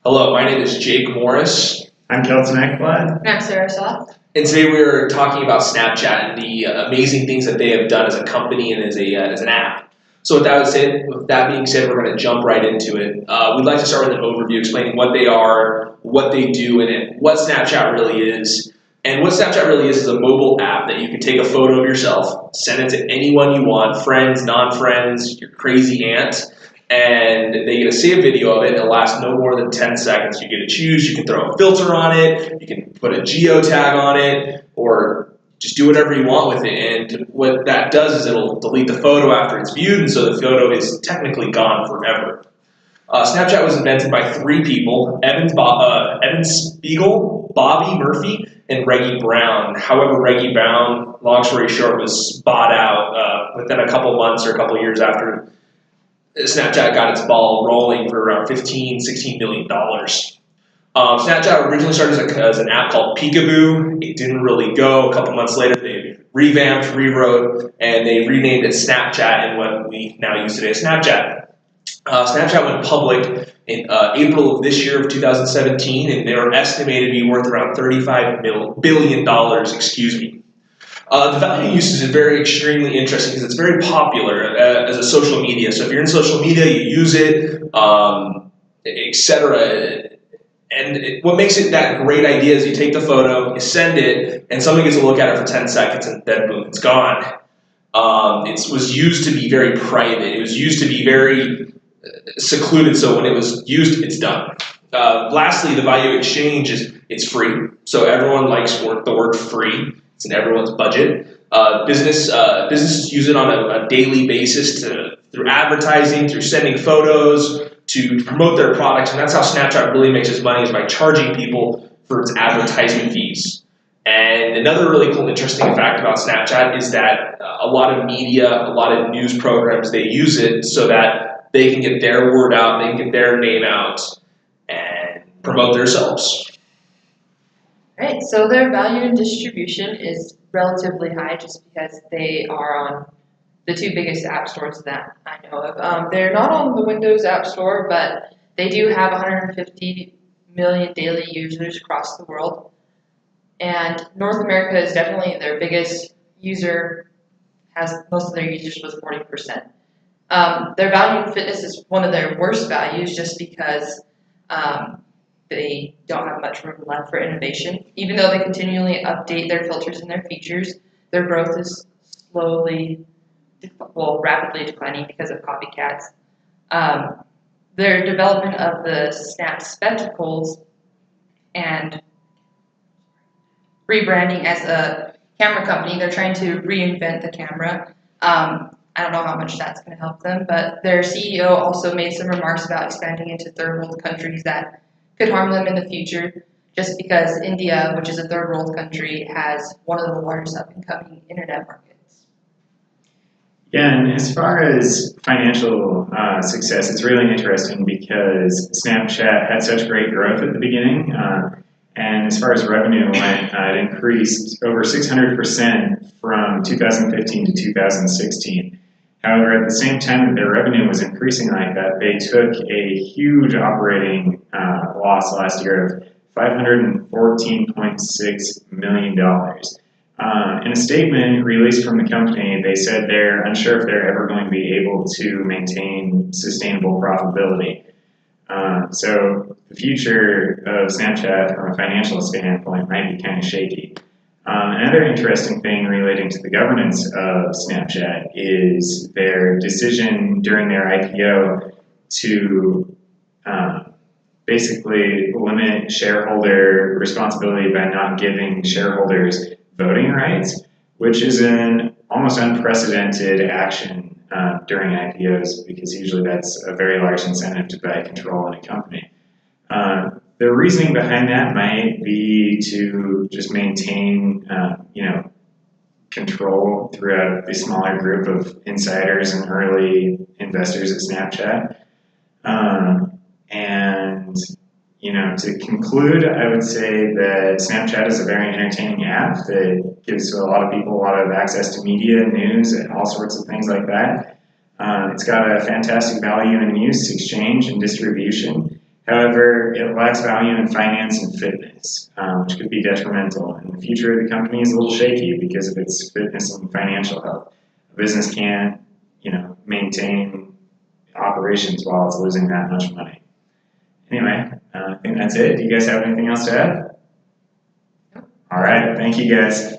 Hello, my name is Jake Morris, I'm Kelton Ekblad. And I'm Sarah Soft. and today we're talking about Snapchat and the amazing things that they have done as a company and as an app. So with that being said, we're going to jump right into it. We'd like to start with an overview explaining what they are, what they do, and what Snapchat really is. And what Snapchat really is a mobile app that you can take a photo of yourself, send it to anyone you want, friends, non-friends, your crazy aunt, and they get to see a video of it, and it'll last no more than 10 seconds. You get to choose, you can throw a filter on it, you can put a geotag on it, or just do whatever you want with it. And what that does is it'll delete the photo after it's viewed, and so the photo is technically gone forever. Snapchat was invented by three people: Evan Spiegel, Bobby Murphy, and Reggie Brown. However, Reggie Brown, long story short, was bought out within a couple months or a couple years after Snapchat got its ball rolling for around $16 million. Snapchat originally started as an app called Peekaboo. It didn't really go. A couple months later, they revamped, rewrote, and they renamed it Snapchat, and what we now use today is Snapchat. Snapchat went public in April of this year of 2017, and they were estimated to be worth around $35 billion. The value usage is very extremely interesting because it's very popular as a social media. So if you're in social media, you use it, etc. And what makes it that great idea is you take the photo, you send it, and someone gets to look at it for 10 seconds, and then boom, it's gone. It was used to be very private. It was used to be very secluded, so when it was used, it's done. Lastly, the value exchange is it's free, so everyone likes the word free. It's in everyone's budget. Businesses use it on a daily basis through advertising, through sending photos, to promote their products, and that's how Snapchat really makes its money, is by charging people for its advertising fees. And another really cool, interesting fact about Snapchat is that a lot of media, a lot of news programs, they use it so that they can get their word out, they can get their name out, and promote themselves. Right, so their value and distribution is relatively high just because they are on the two biggest app stores that I know of. They're not on the Windows App Store, but they do have 150 million daily users across the world. And North America is definitely their biggest user, has most of their users with 40%. Their value and fitness is one of their worst values just because they don't have much room left for innovation. Even though they continually update their filters and their features, their growth is rapidly declining because of copycats. Their development of the Snap Spectacles and rebranding as a camera company, they're trying to reinvent the camera. I don't know how much that's going to help them, but their CEO also made some remarks about expanding into third world countries that could harm them in the future, just because India, which is a third world country, has one of the largest up-and-coming internet markets. Yeah, and as far as financial success, it's really interesting because Snapchat had such great growth at the beginning, and as far as revenue went, it increased over 600% from 2015 to 2016. However, at the same time that their revenue was increasing like that, they took a huge operating loss last year of $514.6 million. In a statement released from the company, they said they're unsure if they're ever going to be able to maintain sustainable profitability. So the future of Snapchat from a financial standpoint might be kind of shaky. Another interesting thing relating to the governance of Snapchat is their decision during their IPO to basically limit shareholder responsibility by not giving shareholders voting rights, which is an almost unprecedented action during IPOs, because usually that's a very large incentive to buy control in a company. The reasoning behind that might be to just maintain, control throughout the smaller group of insiders and early investors at Snapchat. To conclude, I would say that Snapchat is a very entertaining app that gives a lot of people a lot of access to media, news, and all sorts of things like that. It's got a fantastic value in use, exchange, and distribution. However, it lacks value in finance and fitness, which could be detrimental. And the future of the company is a little shaky because of its fitness and financial health. A business can't, maintain operations while it's losing that much money. Anyway, I think that's it. Do you guys have anything else to add? All right. Thank you, guys.